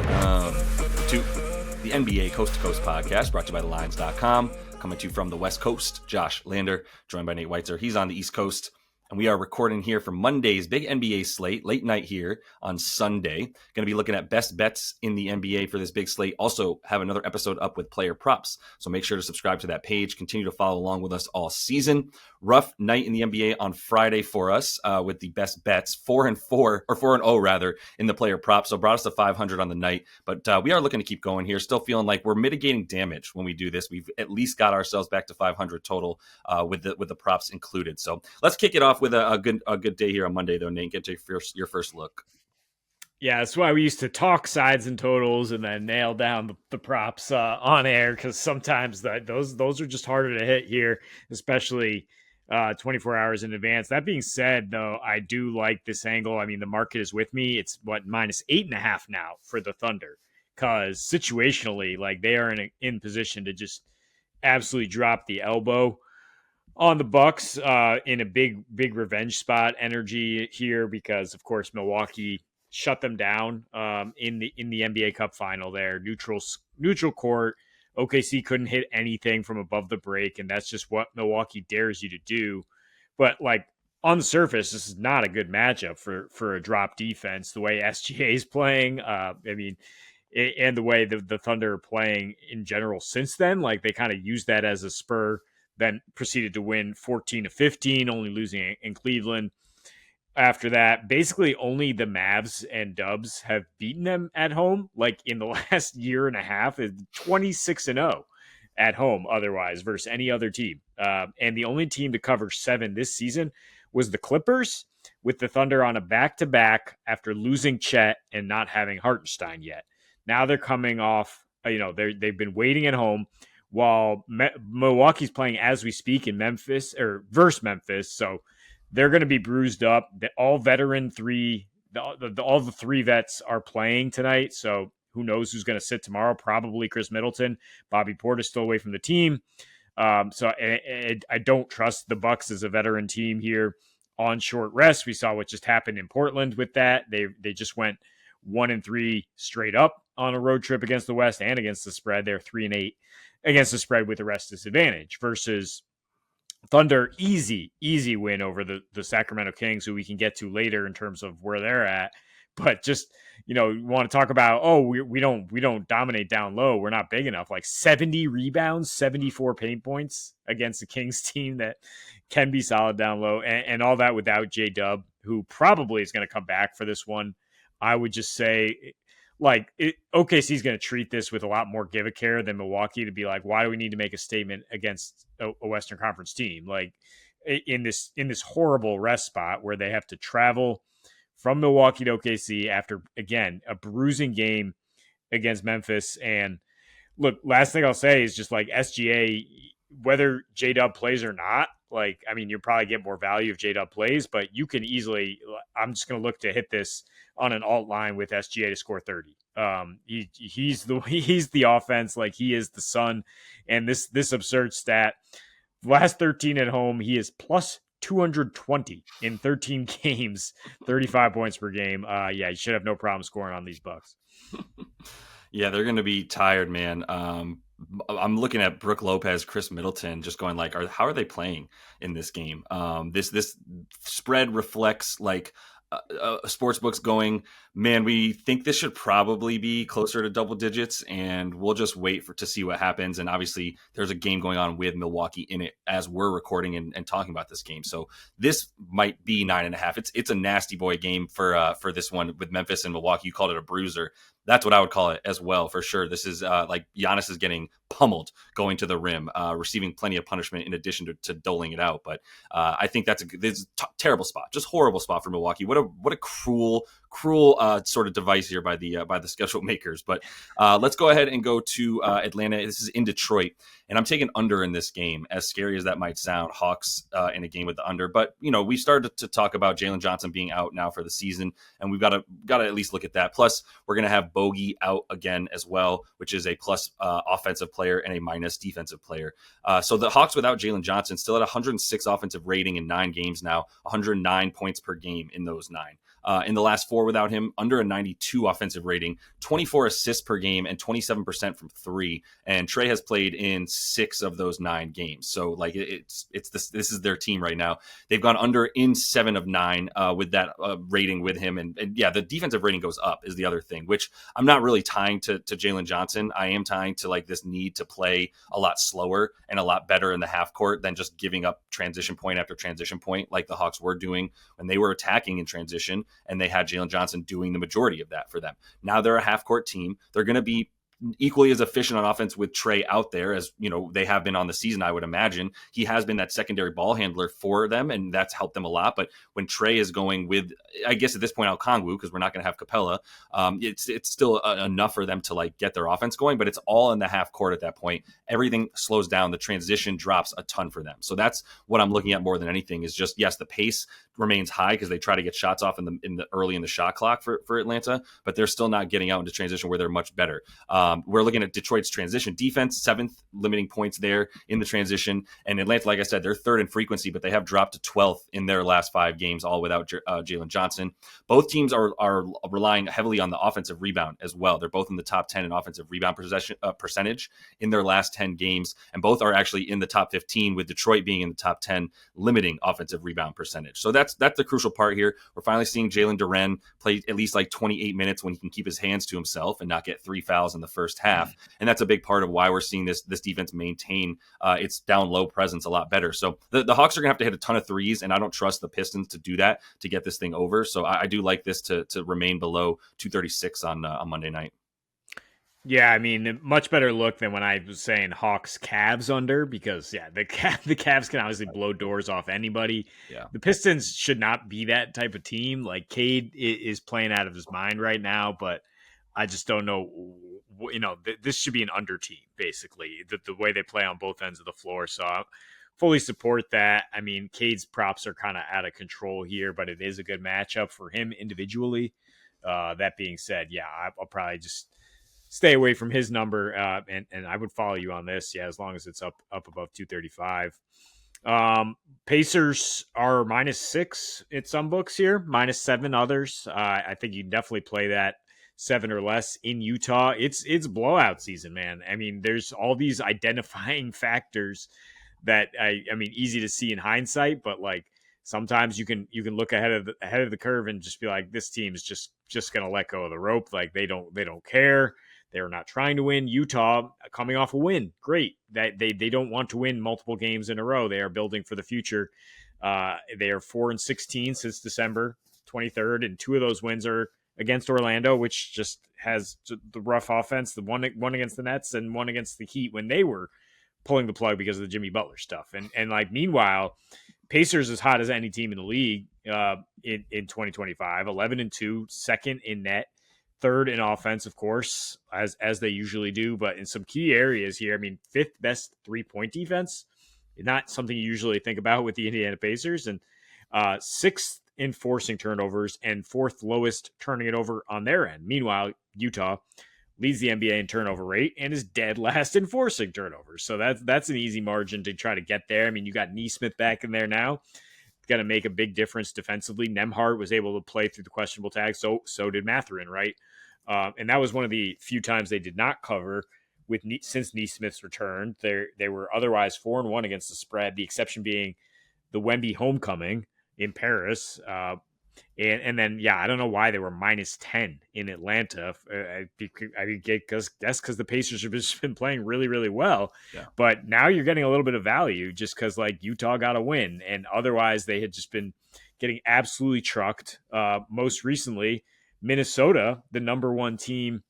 welcome to the NBA Coast to Coast podcast brought to you by TheLines.com. Coming to you from the West Coast, Josh Lander, joined by Nate Weitzer. He's on the East Coast, and we are recording here for Monday's big NBA slate, late night here on Sunday. Going to be looking at best bets in the NBA for this big slate. Also have another episode up with player props, so make sure to subscribe to that page. Continue to follow along with us all season. Rough night in the NBA on Friday for us with the best bets, 4-0 rather in the player props. So brought us to 500 on the night, but we are looking to keep going here. Still feeling like we're mitigating damage when we do this. We've at least got ourselves back to 500 total with the props included. So let's kick it off with a good day here on Monday, though. Nate, get to your first look. Yeah, that's why we used to talk sides and totals and then nail down the props on air, because sometimes those are just harder to hit here, especially 24 hours in advance. That being said, though, I do like this angle. I mean, the market is with me. It's minus 8.5 now for the Thunder, because situationally, like, they are in position to just absolutely drop the elbow on the Bucks in a big revenge spot energy here, because of course Milwaukee shut them down in the NBA Cup final there. Neutral court. OKC couldn't hit anything from above the break, and that's just what Milwaukee dares you to do. But like, on the surface, this is not a good matchup for a drop defense. The way SGA is playing, and the way the Thunder are playing in general since then, like, they kind of used that as a spur, then proceeded to win 14-15, only losing in Cleveland. After that, basically only the Mavs and Dubs have beaten them at home, like in the last year and a half. 26-0 at home otherwise versus any other team. And the only team to cover 7 this season was the Clippers, with the Thunder on a back-to-back after losing Chet and not having Hartenstein yet. Now they're coming off, they've been waiting at home while Milwaukee's playing as we speak in Memphis, or versus Memphis. So they're going to be bruised up. All veteran all the three vets are playing tonight. So who knows who's going to sit tomorrow? Probably Chris Middleton. Bobby Portis still away from the team. So I don't trust the Bucks as a veteran team here on short rest. We saw what just happened in Portland with that. They just went 1-3 straight up on a road trip against the West and against the spread. They're 3-8 against the spread with the rest disadvantage, versus Thunder, easy win over the Sacramento Kings, who we can get to later in terms of where they're at. But just, you want to talk about, we don't dominate down low. We're not big enough. Like 70 rebounds, 74 paint points against the Kings team that can be solid down low, and all that without J-Dub, who probably is going to come back for this one. I would just say, like, OKC is going to treat this with a lot more give a care than Milwaukee, to be like, why do we need to make a statement against a Western Conference team, like in this horrible rest spot where they have to travel from Milwaukee to OKC after, again, a bruising game against Memphis. And look, last thing I'll say is just, like, SGA, whether J-Dub plays or not, like, I mean, you'll probably get more value if J-Dub plays, but you can easily, I'm just going to look to hit this on an alt line with SGA to score 30. He's the offense, like, he is the sun. And this absurd stat, last 13 at home, he is plus 220 in 13 games, 35 points per game. Yeah, you should have no problem scoring on these Bucks. Yeah, they're going to be tired, man. I'm looking at Brook Lopez, Chris Middleton, just going like, how are they playing in this game? This spread reflects like sportsbooks going, man, we think this should probably be closer to double digits, and we'll just wait to see what happens. And obviously there's a game going on with Milwaukee in it as we're recording and talking about this game. So this might be 9.5. It's a nasty boy game for this one with Memphis and Milwaukee. You called it a bruiser. That's what I would call it as well, for sure. This is like Giannis is getting pummeled going to the rim, receiving plenty of punishment in addition to doling it out. But I think that's a terrible spot, just horrible spot for Milwaukee. What a cruel sort of device here by the schedule makers. But let's go ahead and go to Atlanta. This is in Detroit, and I'm taking under in this game. As scary as that might sound, Hawks in a game with the under. But we started to talk about Jalen Johnson being out now for the season, and we've got to at least look at that. Plus, we're gonna have Bogey out again as well, which is a plus offensive player and a minus defensive player. So the Hawks without Jalen Johnson still at 106 offensive rating in 9 games now, 109 points per game in those 9. in the last 4 without him, under a 92 offensive rating, 24 assists per game, and 27% from three. And Trey has played in 6 of those 9 games. So like it's this is their team right now. They've gone under in 7 of 9 with that rating with him. And yeah, the defensive rating goes up is the other thing, which I'm not really tying to Jalen Johnson. I am tying to like this need to play a lot slower and a lot better in the half court than just giving up transition point after transition point like the Hawks were doing when they were attacking in transition, and they had Jalen Johnson doing the majority of that for them. Now they're a half court team. They're going to be equally as efficient on offense with Trey out there as they have been on the season. I would imagine he has been that secondary ball handler for them, and that's helped them a lot. But when Trey is going with, I guess at this point, Okongwu, because we're not going to have Capella, it's still enough for them to like get their offense going. But it's all in the half court at that point. Everything slows down. The transition drops a ton for them. So that's what I'm looking at more than anything. Is just, yes, the pace remains high because they try to get shots off in the early in the shot clock for Atlanta, but they're still not getting out into transition where they're much better. We're looking at Detroit's transition defense, 7th, limiting points there in the transition. And Atlanta, like I said, they're 3rd in frequency, but they have dropped to 12th in their last 5 games, all without Jalen Johnson. Both teams are relying heavily on the offensive rebound as well. They're both in the top 10 in offensive rebound percentage in their last 10 games, and both are actually in the top 15, with Detroit being in the top 10, limiting offensive rebound percentage. So that's the crucial part here. We're finally seeing Jalen Duren play at least like 28 minutes when he can keep his hands to himself and not get 3 fouls in the first half. And that's a big part of why we're seeing this defense maintain its down low presence a lot better. So the Hawks are going to have to hit a ton of threes, and I don't trust the Pistons to do that to get this thing over. So I do like this to remain below 236 on Monday night. Yeah, I mean, much better look than when I was saying Hawks Cavs under, because the Cavs can obviously blow doors off anybody. Yeah. The Pistons should not be that type of team. Like Cade is playing out of his mind right now, but I just don't know. This should be an under team, basically, the way they play on both ends of the floor. So I fully support that. I mean, Cade's props are kind of out of control here, but it is a good matchup for him individually. That being said, yeah, I'll probably just stay away from his number, and I would follow you on this. Yeah, as long as it's up above 235. Pacers are -6 in some books here, -7 others. I think you definitely play that 7 or less in Utah. It's blowout season, man. I mean, there's all these identifying factors that I mean, easy to see in hindsight, but like sometimes you can look ahead of the curve and just be like, this team is just going to let go of the rope. Like they don't care. They're not trying to win. Utah coming off a win. Great. That they don't want to win multiple games in a row. They are building for the future. They are 4-16 since December 23rd, and 2 of those wins are against Orlando, which just has the rough offense. The one against the Nets and one against the Heat when they were pulling the plug because of the Jimmy Butler stuff. And like meanwhile, Pacers as hot as any team in the league in 2025, 11-2, second in net, third in offense, of course, as they usually do, but in some key areas here. I mean, 5th best 3-point defense, not something you usually think about with the Indiana Pacers, and 6th in forcing turnovers and 4th lowest turning it over on their end. Meanwhile, Utah leads the NBA in turnover rate and is dead last in forcing turnovers. So that's an easy margin to try to get there. I mean, you got Nesmith back in there now. Going to make a big difference defensively. Nemhart was able to play through the questionable tag. So did Mathurin, right? And that was one of the few times they did not cover since Nesmith's return. They were otherwise 4-1 against the spread. The exception being the Wemby homecoming in Paris. And then, yeah, I don't know why they were -10 in Atlanta. I guess that's because the Pacers have just been playing really, really well. Yeah. But now you're getting a little bit of value just because, like, Utah got a win. And otherwise, they had just been getting absolutely trucked. Most recently, Minnesota, the number 1 team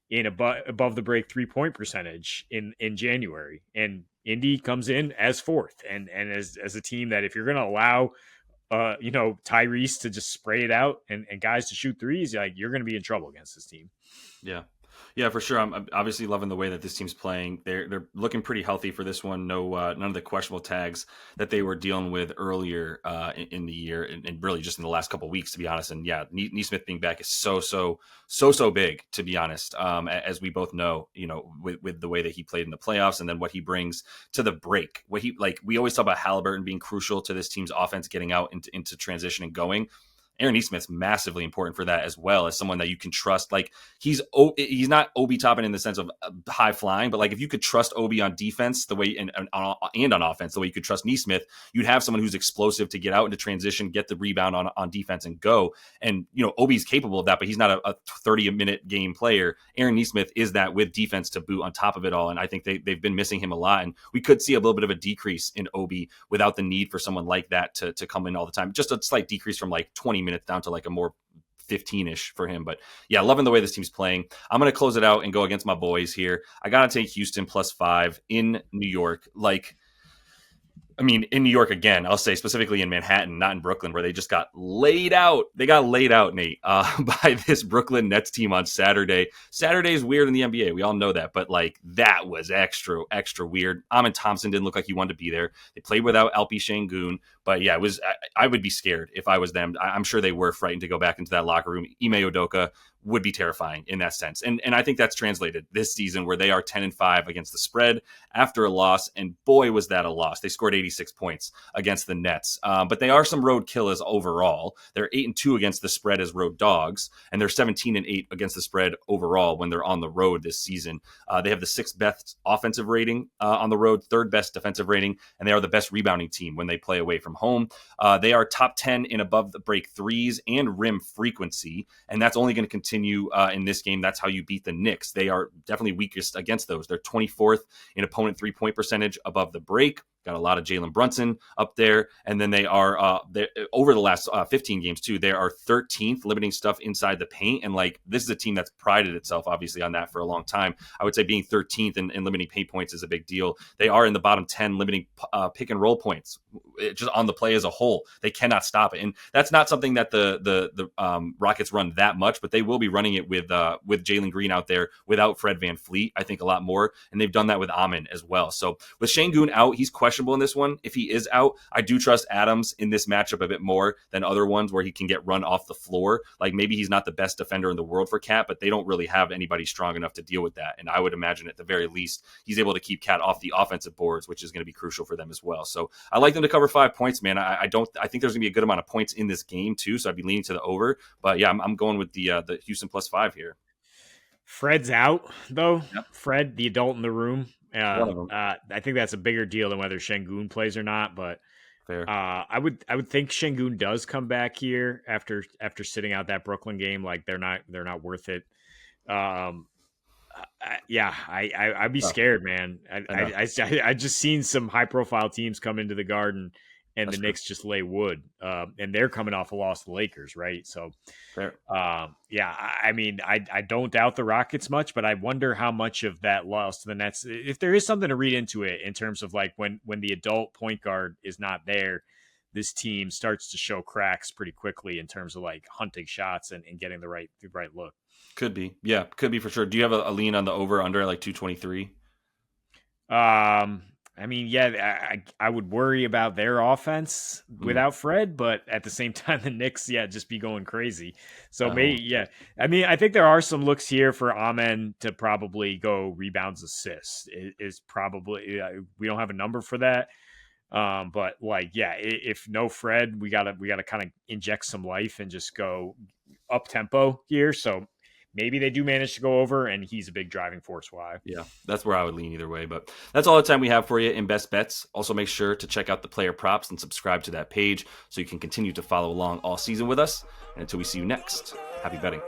in above the break 3-point percentage in January. And Indy comes in as 4th. And as a team that if you're going to allow Tyrese to just spray it out and guys to shoot threes, like you're going to be in trouble against this team. Yeah, for sure. I'm obviously loving the way that this team's playing. They're looking pretty healthy for this one. No, none of the questionable tags that they were dealing with earlier in the year, and really just in the last couple of weeks, to be honest. And yeah, Nesmith being back is so big, to be honest. As we both know, with the way that he played in the playoffs, and then what he brings to the break. We always talk about Halliburton being crucial to this team's offense, getting out into transition and going. Aaron Nesmith's massively important for that as well, as someone that you can trust. Like he's not Obi Toppin in the sense of high flying, but like if you could trust Obi on defense the way and on offense the way you could trust Nesmith, you'd have someone who's explosive to get out into transition, get the rebound on defense, and go. And Obi's capable of that, but he's not a 30-minute game player. Aaron Nesmith is that with defense to boot on top of it all, and I think they've been missing him a lot. And we could see a little bit of a decrease in Obi without the need for someone like that to come in all the time. Just a slight decrease from like 20 minutes down to like a more 15-ish for him. But yeah, loving the way this team's playing. I'm going to close it out and go against my boys here. I got to take Houston +5 in New York. In New York again, I'll say specifically in Manhattan, not in Brooklyn, where they just got laid out. They got laid out, Nate, by this Brooklyn Nets team on Saturday. Saturday is weird in the NBA. We all know that, but that was extra, extra weird. Amin Thompson didn't look like he wanted to be there. They played without Alpi Şengün, but yeah, it was. I would be scared if I was them. I'm sure they were frightened to go back into that locker room. Ime Udoka would be terrifying in that sense. And I think that's translated this season where they are 10-5 against the spread after a loss. And boy, was that a loss. They scored 86 points against the Nets. But they are some road killers overall. They're 8-2 against the spread as road dogs, and they're 17-8 against the spread overall when they're on the road this season. They have the 6th best offensive rating on the road, 3rd best defensive rating, and they are the best rebounding team when they play away from home. They are top 10 in above the break threes and rim frequency, and that's only going to continue in this game. That's how you beat the Knicks. They are definitely weakest against those. They're 24th in opponent 3-point percentage above the break. Got a lot of Jalen Brunson up there. And then they are, over the last 15 games too, they are 13th limiting stuff inside the paint. And this is a team that's prided itself, obviously, on that for a long time. I would say being 13th in limiting paint points is a big deal. They are in the bottom 10 limiting pick and roll points, just on the play as a whole. They cannot stop it. And that's not something that the Rockets run that much, but they will be running it with Jalen Green out there without Fred VanVleet, I think a lot more. And they've done that with Amin as well. So with Şengün out, he's questionable in this one. If he is out, I do trust Adams in this matchup a bit more than other ones where he can get run off the floor. Maybe he's not the best defender in the world for Cat, but they don't really have anybody strong enough to deal with that. And I would imagine at the very least, he's able to keep Cat off the offensive boards, which is going to be crucial for them as well. So I like them to cover 5 points, man. I think there's gonna be a good amount of points in this game too. So I'd be leaning to the over, but yeah, I'm going with the Houston +5 here. Fred's out though. Yep. Fred, the adult in the room. I think that's a bigger deal than whether Şengün plays or not. But fair. I would think Şengün does come back here after sitting out that Brooklyn game. They're not worth it. I'd be scared, man. I just seen some high profile teams come into the Garden, and the Knicks just lay wood. And they're coming off a loss to the Lakers, right? So, fair. I don't doubt the Rockets much, but I wonder how much of that loss to the Nets, if there is something to read into it in terms of when the adult point guard is not there, this team starts to show cracks pretty quickly in terms of hunting shots and getting the right look. Could be. Yeah, could be for sure. Do you have a lean on the over under 223? I would worry about their offense without Fred, but at the same time, the Knicks, just be going crazy. So I think there are some looks here for Amen to probably go rebounds, assists. Is probably we don't have a number for that, but if no Fred, we gotta kind of inject some life and just go up tempo here. So maybe they do manage to go over, and he's a big driving force why. Yeah, that's where I would lean either way. But that's all the time we have for you in Best Bets. Also, make sure to check out the player props and subscribe to that page so you can continue to follow along all season with us. And until we see you next, happy betting.